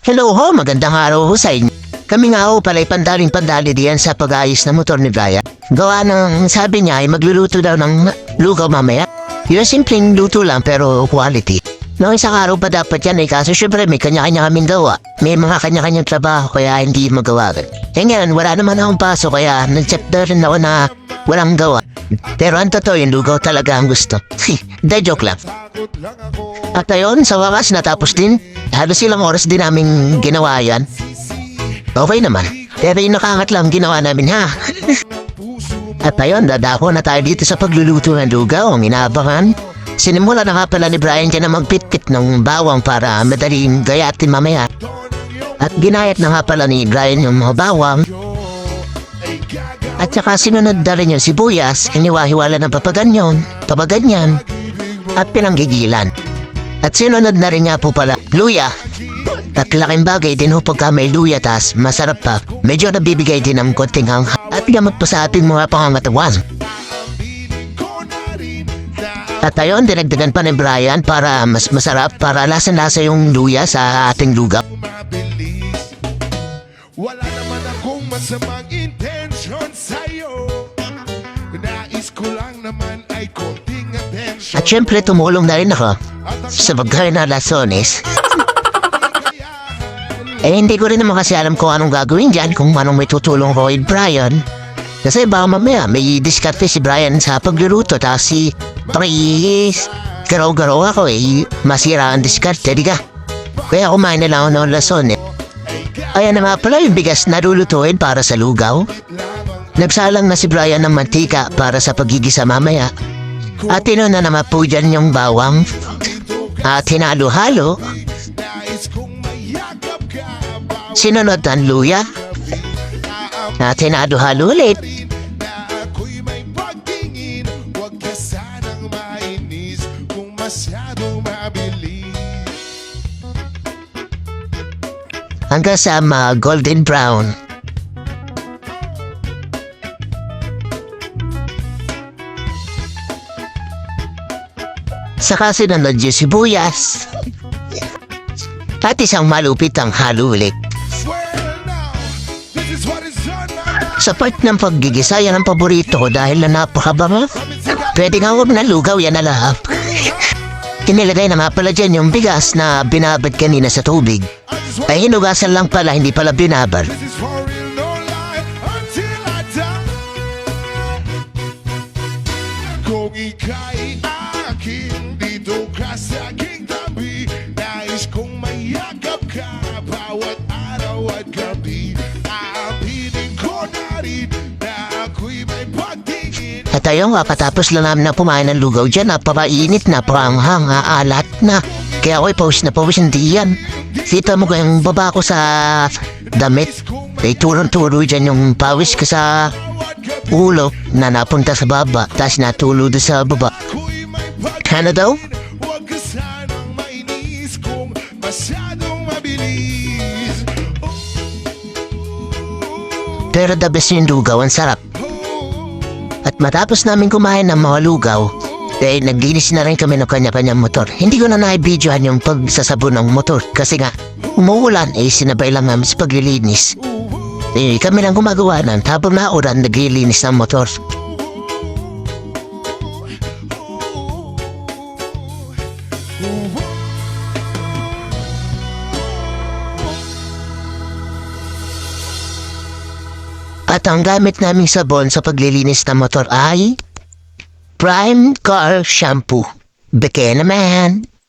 Hello ho, magandang araw ho sa inyo. Kami nga ho pala'y pandaling-pandali diyan sa pag-ayos ng motor ni Brian. Gawa ng sabi niya ay magluluto daw ng lugaw mamaya. Yung simpleng luto lang pero quality. Noong isang araw pa dapat yan kaso syempre may kanya-kanya kaming gawa. May mga kanya-kanyang trabaho kaya hindi magawa. Ngayon wala naman akong pasok kaya nag-chat na rin ako na walang gawa. Pero ang totoo yung lugaw talaga ang gusto. Hindi, joke lang. At ayun, sa wakas natapos din. Halos ilang oras din namin ginawa yan. Okay naman. Pero yung nakangat lang ginawa namin ha. At ayun, dadako na tayo dito sa pagluluto ng lugaw. Ang inaabangan. Sinimula na nga pala ni Brian dyan na magpit-pit ng bawang para madaling gayatin mamaya. At ginayat na nga pala ni Brian yung mga bawang. At saka sinunod na rin yung sibuyas, iniwahiwala ng papaganyan, at pinanggigilan. At sinunod na rin nga po pala, luya. At laking bagay din ho pagka may luya tas masarap pa. Medyo nabibigay din ng konting hangha at gamot pa sa ating mga pangangatawan. At ayun, dinagdagan pa ni Brian para mas masarap, para lasa-lasa yung luya sa ating lugaw. Wala naman akong masamang intensyon sa'yo. Nais ko lang naman ay konting atensyon. At syempre tumulong na rin ako sa bagay na lasones. Hindi ko rin naman kasi alam kung anong gagawin dyan, kung anong may tutulong ko kay Brian. Kasi baka mamaya may diskarte si Brian sa pagluluto, tapos si Pris, garaw-garaw ako masira ang diskarte, di ka? Kaya kumain na lang ako ng lasones. Ayan na nga pala yung bigas na lulutuin para sa lugaw. Nagsalang na si Brian ng mantika para sa pagigisa mamaya. At tinuna naman po dyan yung bawang. At hinalo-halo. Sinunod ang luya. At hinalo-halo ulit. Hanggang sa golden brown. Saka sinunod yung sibuyas. At isang malupit ang halo ulit. Sa part ng paggigisa, yan ang paborito ko dahil na napakabango. Pwede nga huwag na lugaw, yan na lahat. Kinilagay na nga pala dyan yung bigas na binabad kanina sa tubig. Ay hinugasan lang pala, hindi pala binabad. Kung ika'y akin, dito ka sa aking tabi. Nais kong mayakap ka bawat araw at gabi. Aaminin ko na rin na ako'y may pagtingin. At ayun, katapos lang namin na pumain ng lugaw dyan, napakainit, napakanghang, alat na. Kaya ako'y pawis hindi yan. Kita mo kayong baba ko sa damit. Ay turong-turo dyan yung pawis ko sa ulo na napunta sa baba. Tapos natulo doon sa baba. Ano daw? Huwag ka sanang mainis kung masyadong mabilis. Pero the best yung lugaw, ang sarap. At matapos namin kumain ng mga lugaw, naglinis na rin kami ng kanya-kanyang motor. Hindi ko na na-videohan yung pagsasabon ng motor kasi nga umuulan sinabay lang namin sa paglilinis. Kami lang gumagawa ng habang naulan naglilinis ng motor. At ang gamit naming sabon sa paglilinis ng motor ay Prime Car Shampoo. Beke naman.